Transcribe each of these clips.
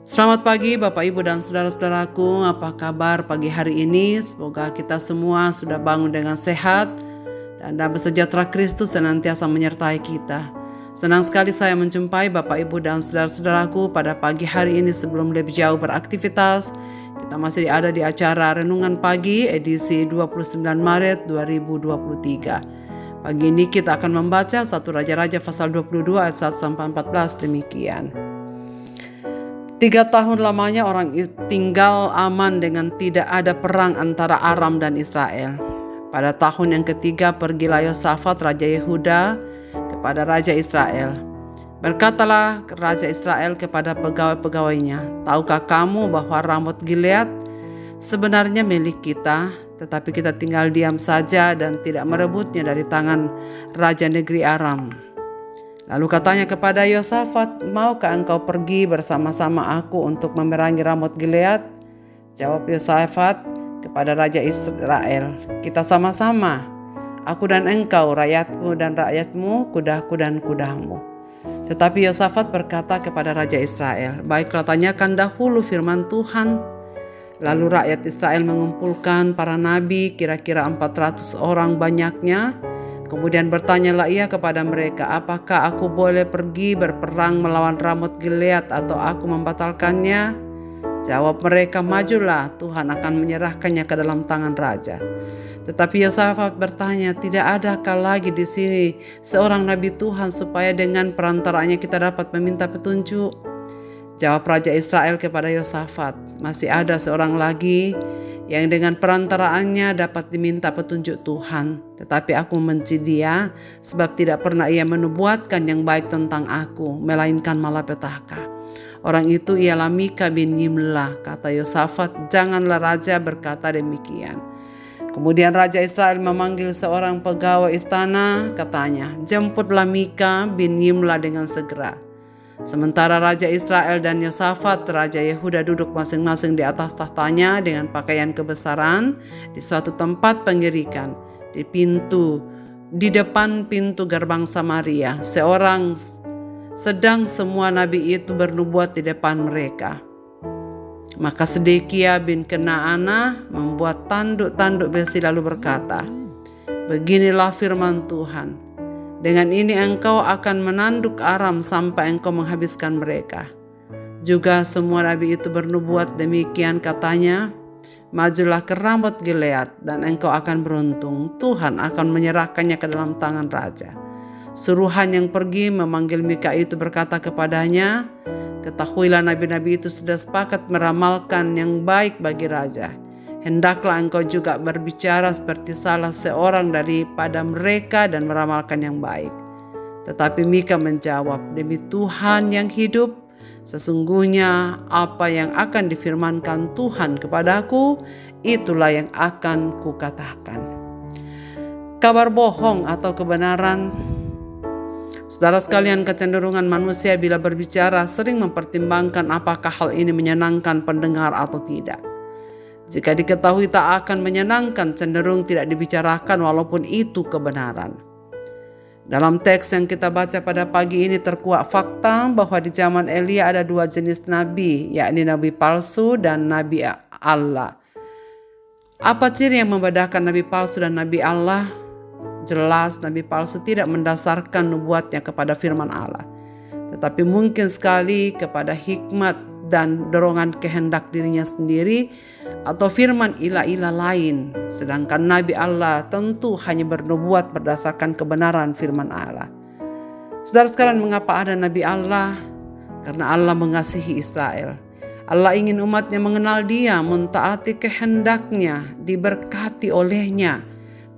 Selamat pagi Bapak Ibu dan saudara-saudaraku, apa kabar pagi hari ini? Semoga kita semua sudah bangun dengan sehat dan damai sejahtera Kristus senantiasa menyertai kita. Senang sekali saya menjumpai Bapak Ibu dan saudara-saudaraku pada pagi hari ini sebelum lebih jauh beraktivitas. Kita masih ada di acara Renungan Pagi edisi 29 Maret 2023. Pagi ini kita akan membaca 1 Raja-Raja pasal 22 ayat 1-14 demikian. 3 tahun lamanya orang tinggal aman dengan tidak ada perang antara Aram dan Israel. Pada tahun yang ketiga pergilah Yosafat Raja Yehuda kepada Raja Israel. Berkatalah Raja Israel kepada pegawai-pegawainya, "Tahukah kamu bahwa Ramot Gilead sebenarnya milik kita, tetapi kita tinggal diam saja dan tidak merebutnya dari tangan Raja negeri Aram?" Lalu katanya kepada Yosafat, "Maukah engkau pergi bersama-sama aku untuk memerangi Ramot Gilead?" Jawab Yosafat kepada Raja Israel, "Kita sama-sama, aku dan engkau, rakyatmu dan rakyatmu, kudaku dan kudamu." Tetapi Yosafat berkata kepada Raja Israel, "Baiklah, tanyakan dahulu firman Tuhan." Lalu rakyat Israel mengumpulkan para nabi, kira-kira 400 orang banyaknya. Kemudian bertanyalah ia kepada mereka, "Apakah aku boleh pergi berperang melawan Ramot Gilead atau aku membatalkannya?" Jawab mereka, "Majulah, Tuhan akan menyerahkannya ke dalam tangan raja." Tetapi Yosafat bertanya, "Tidak adakah lagi di sini seorang nabi Tuhan supaya dengan perantaranya kita dapat meminta petunjuk?" Jawab Raja Israel kepada Yosafat, "Masih ada seorang lagi yang dengan perantaraannya dapat diminta petunjuk Tuhan. Tetapi aku membenci dia, sebab tidak pernah ia menubuatkan yang baik tentang aku, melainkan malapetaka. Orang itu ialah Mika bin Yimlah." Kata Yosafat, "Janganlah raja berkata demikian." Kemudian Raja Israel memanggil seorang pegawai istana, katanya, "Jemputlah Mika bin Yimlah dengan segera." Sementara Raja Israel dan Yosafat Raja Yehuda duduk masing-masing di atas tahtanya dengan pakaian kebesaran di suatu tempat pengirikan di depan pintu gerbang Samaria. Sedang semua nabi itu bernubuat di depan mereka. Maka Sedekia bin Kenaana membuat tanduk-tanduk besi lalu berkata, "Beginilah firman Tuhan, dengan ini engkau akan menanduk Aram sampai engkau menghabiskan mereka." Juga semua nabi itu bernubuat demikian, katanya, "Majulah ke Ramot Gilead dan engkau akan beruntung. Tuhan akan menyerahkannya ke dalam tangan raja." Suruhan yang pergi memanggil Mika itu berkata kepadanya, "Ketahuilah nabi-nabi itu sudah sepakat meramalkan yang baik bagi raja. Hendaklah engkau juga berbicara seperti salah seorang daripada mereka dan meramalkan yang baik." Tetapi Mika menjawab, "Demi Tuhan yang hidup, sesungguhnya apa yang akan difirmankan Tuhan kepadaku, itulah yang akan kukatakan." Kabar bohong atau kebenaran. Saudara sekalian, kecenderungan manusia bila berbicara sering mempertimbangkan apakah hal ini menyenangkan pendengar atau tidak. Jika diketahui tak akan menyenangkan, cenderung tidak dibicarakan walaupun itu kebenaran. Dalam teks yang kita baca pada pagi ini terkuak fakta bahwa di zaman Elia ada 2 jenis nabi, yakni nabi palsu dan nabi Allah. Apa ciri yang membedakan nabi palsu dan nabi Allah? Jelas nabi palsu tidak mendasarkan nubuatnya kepada firman Allah, tetapi mungkin sekali kepada hikmat dan dorongan kehendak dirinya sendiri atau firman ilah-ilah lain. Sedangkan nabi Allah tentu hanya bernubuat berdasarkan kebenaran firman Allah. Saudara sekalian, mengapa ada nabi Allah? Karena Allah mengasihi Israel. Allah ingin umatnya mengenal dia, mentaati kehendaknya, diberkati olehnya.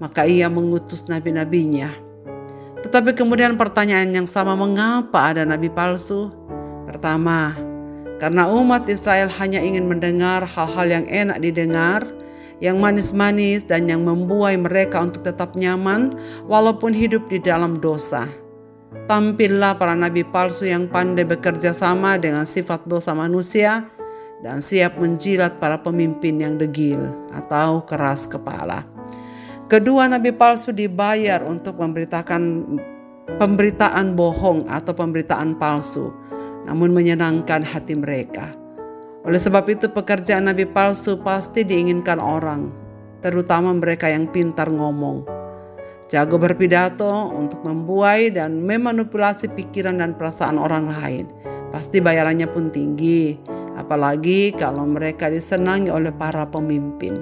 Maka ia mengutus nabi-nabinya. Tetapi kemudian pertanyaan yang sama, mengapa ada nabi palsu? Pertama, karena umat Israel hanya ingin mendengar hal-hal yang enak didengar, yang manis-manis dan yang membuai mereka untuk tetap nyaman walaupun hidup di dalam dosa. Tampillah para nabi palsu yang pandai bekerja sama dengan sifat dosa manusia dan siap menjilat para pemimpin yang degil atau keras kepala. Kedua, nabi palsu dibayar untuk memberitakan pemberitaan bohong atau pemberitaan palsu, namun menyenangkan hati mereka. Oleh sebab itu pekerjaan nabi palsu pasti diinginkan orang, terutama mereka yang pintar ngomong, jago berpidato untuk membuai dan memanipulasi pikiran dan perasaan orang lain. Pasti bayarannya pun tinggi, apalagi kalau mereka disenangi oleh para pemimpin.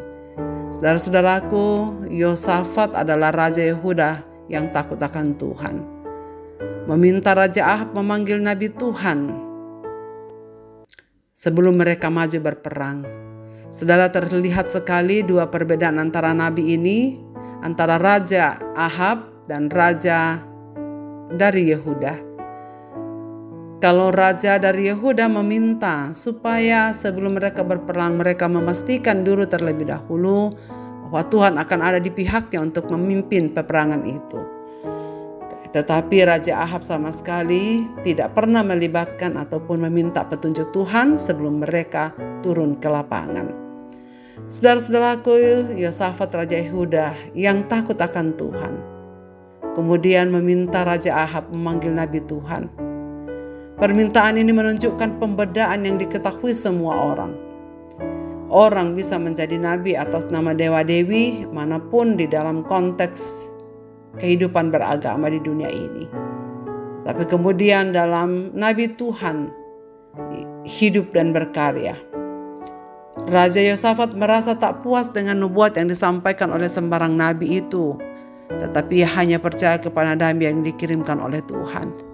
Saudara-saudaraku, Yosafat adalah Raja Yehuda yang takut akan Tuhan. Meminta Raja Ahab memanggil Nabi Tuhan sebelum mereka maju berperang. Saudara, terlihat sekali dua perbedaan antara nabi ini, antara Raja Ahab dan Raja dari Yehuda. Kalau Raja dari Yehuda meminta supaya sebelum mereka berperang, mereka memastikan dulu terlebih dahulu bahwa Tuhan akan ada di pihaknya untuk memimpin peperangan itu. Tetapi Raja Ahab sama sekali tidak pernah melibatkan ataupun meminta petunjuk Tuhan sebelum mereka turun ke lapangan. Saudara-saudaraku, Yosafat Raja Yehuda yang takut akan Tuhan kemudian meminta Raja Ahab memanggil Nabi Tuhan. Permintaan ini menunjukkan pembedaan yang diketahui semua orang. Orang bisa menjadi nabi atas nama dewa-dewi manapun di dalam konteks kehidupan beragama di dunia ini. Tapi kemudian dalam Nabi Tuhan hidup dan berkarya. Raja Yosafat merasa tak puas dengan nubuat yang disampaikan oleh sembarang nabi itu, tetapi ia hanya percaya kepada nabi yang dikirimkan oleh Tuhan.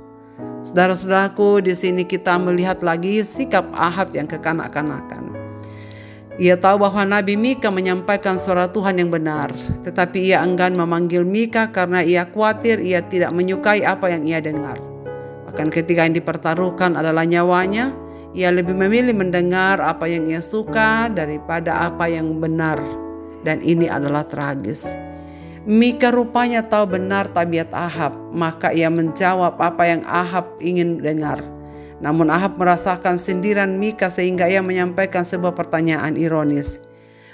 Saudara-saudaraku, di sini kita melihat lagi sikap Ahab yang kekanak-kanakan. Ia tahu bahwa Nabi Mika menyampaikan suara Tuhan yang benar, tetapi ia enggan memanggil Mika karena ia khawatir ia tidak menyukai apa yang ia dengar. Bahkan ketika yang dipertaruhkan adalah nyawanya, ia lebih memilih mendengar apa yang ia suka daripada apa yang benar. Dan ini adalah tragis. Mika rupanya tahu benar tabiat Ahab, maka ia menjawab apa yang Ahab ingin dengar. Namun Ahab merasakan sindiran Mika sehingga ia menyampaikan sebuah pertanyaan ironis.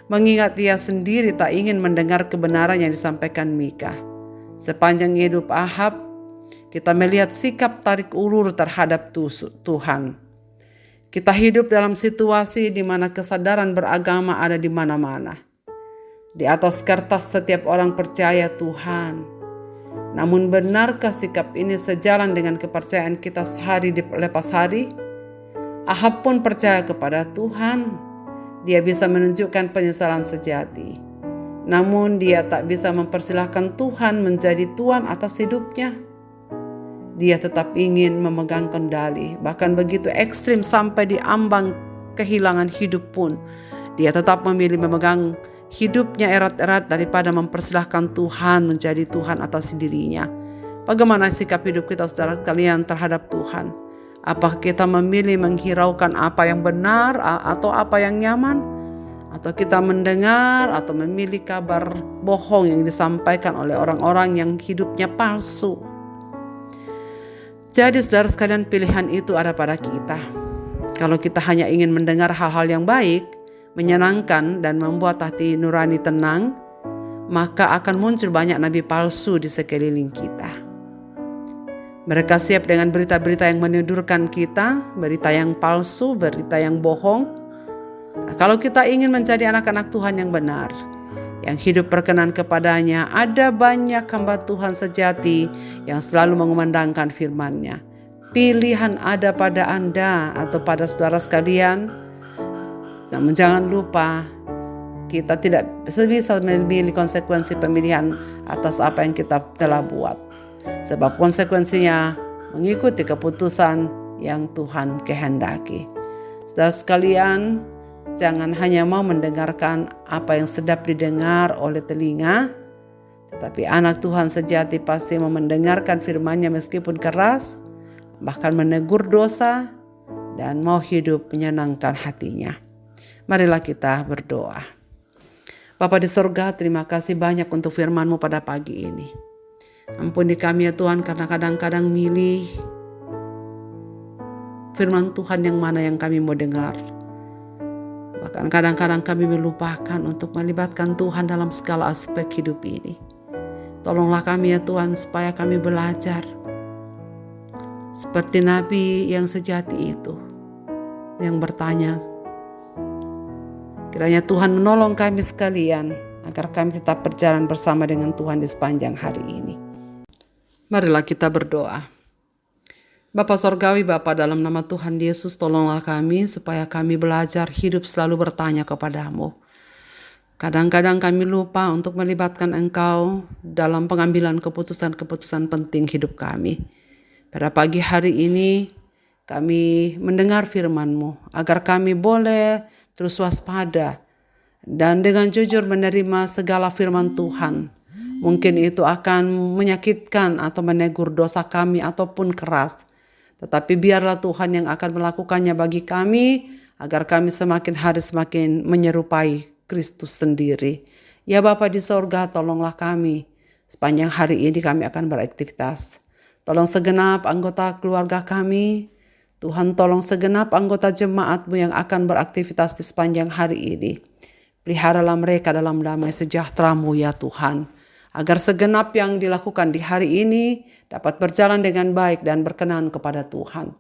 Mengingat ia sendiri tak ingin mendengar kebenaran yang disampaikan Mika. Sepanjang hidup Ahab, kita melihat sikap tarik ulur terhadap Tuhan. Kita hidup dalam situasi di mana kesadaran beragama ada di mana-mana. Di atas kertas setiap orang percaya Tuhan. Namun benarkah sikap ini sejalan dengan kepercayaan kita sehari lepas hari? Ahab pun percaya kepada Tuhan. Dia bisa menunjukkan penyesalan sejati. Namun dia tak bisa mempersilahkan Tuhan menjadi Tuhan atas hidupnya. Dia tetap ingin memegang kendali. Bahkan begitu ekstrim sampai di ambang kehilangan hidup pun. Dia tetap memilih memegang hidupnya erat-erat daripada mempersilahkan Tuhan menjadi Tuhan atas dirinya. Bagaimana sikap hidup kita, saudara sekalian, terhadap Tuhan? Apakah kita memilih menghiraukan apa yang benar atau apa yang nyaman? Atau kita mendengar atau memilih kabar bohong yang disampaikan oleh orang-orang yang hidupnya palsu? Jadi saudara sekalian, pilihan itu ada pada kita. Kalau kita hanya ingin mendengar hal-hal yang baik, menyenangkan dan membuat hati nurani tenang, maka akan muncul banyak nabi palsu di sekeliling kita. Mereka siap dengan berita-berita yang menidurkan kita, berita yang palsu, berita yang bohong. Nah, kalau kita ingin menjadi anak-anak Tuhan yang benar, yang hidup berkenan kepadanya, ada banyak hamba Tuhan sejati yang selalu mengumandangkan firman-Nya. Pilihan ada pada Anda atau pada saudara sekalian. Namun jangan lupa, kita tidak bisa memilih konsekuensi pemilihan atas apa yang kita telah buat. Sebab konsekuensinya mengikuti keputusan yang Tuhan kehendaki. Saudara sekalian, jangan hanya mau mendengarkan apa yang sedap didengar oleh telinga, tetapi anak Tuhan sejati pasti mau mendengarkan firman-Nya meskipun keras, bahkan menegur dosa, dan mau hidup menyenangkan hatinya. Marilah kita berdoa. Bapa di sorga, terima kasih banyak untuk firman-Mu pada pagi ini. Ampuni kami ya Tuhan, karena kadang-kadang milih firman Tuhan yang mana yang kami mau dengar. Bahkan kadang-kadang kami melupakan untuk melibatkan Tuhan dalam segala aspek hidup ini. Tolonglah kami ya Tuhan, supaya kami belajar seperti Nabi yang sejati itu, yang bertanya Kiranya Tuhan menolong kami sekalian agar kami tetap berjalan bersama dengan Tuhan di sepanjang hari ini. Marilah kita berdoa. Bapa Sorgawi, Bapa, dalam nama Tuhan Yesus, tolonglah kami supaya kami belajar hidup selalu bertanya kepadamu. Kadang-kadang kami lupa untuk melibatkan Engkau dalam pengambilan keputusan-keputusan penting hidup kami. Pada pagi hari ini kami mendengar firman-Mu agar kami boleh terus waspada dan dengan jujur menerima segala firman Tuhan. Mungkin itu akan menyakitkan atau menegur dosa kami ataupun keras. Tetapi biarlah Tuhan yang akan melakukannya bagi kami agar kami semakin hari semakin menyerupai Kristus sendiri. Ya Bapa di sorga, tolonglah kami. Sepanjang hari ini kami akan beraktivitas. Tolong segenap anggota keluarga kami. Tuhan, tolong segenap anggota jemaat-Mu yang akan beraktivitas di sepanjang hari ini. Peliharalah mereka dalam damai sejahtera-Mu ya Tuhan. Agar segenap yang dilakukan di hari ini dapat berjalan dengan baik dan berkenan kepada Tuhan.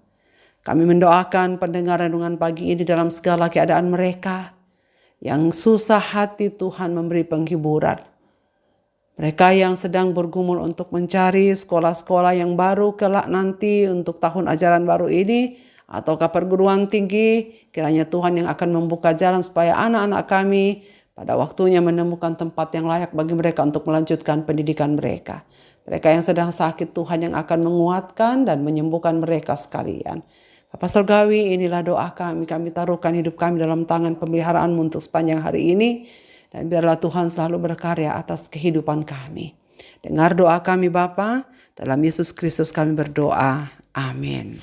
Kami mendoakan pendengar renungan pagi ini dalam segala keadaan mereka. Yang susah hati, Tuhan memberi penghiburan. Mereka yang sedang bergumul untuk mencari sekolah-sekolah yang baru kelak nanti untuk tahun ajaran baru ini, ataukah perguruan tinggi, kiranya Tuhan yang akan membuka jalan supaya anak-anak kami pada waktunya menemukan tempat yang layak bagi mereka untuk melanjutkan pendidikan mereka. Mereka yang sedang sakit, Tuhan yang akan menguatkan dan menyembuhkan mereka sekalian. Bapa Surgawi, inilah doa kami. Kami taruhkan hidup kami dalam tangan pemeliharaan-Mu untuk sepanjang hari ini. Dan biarlah Tuhan selalu berkarya atas kehidupan kami. Dengar doa kami Bapa, dalam Yesus Kristus kami berdoa. Amin.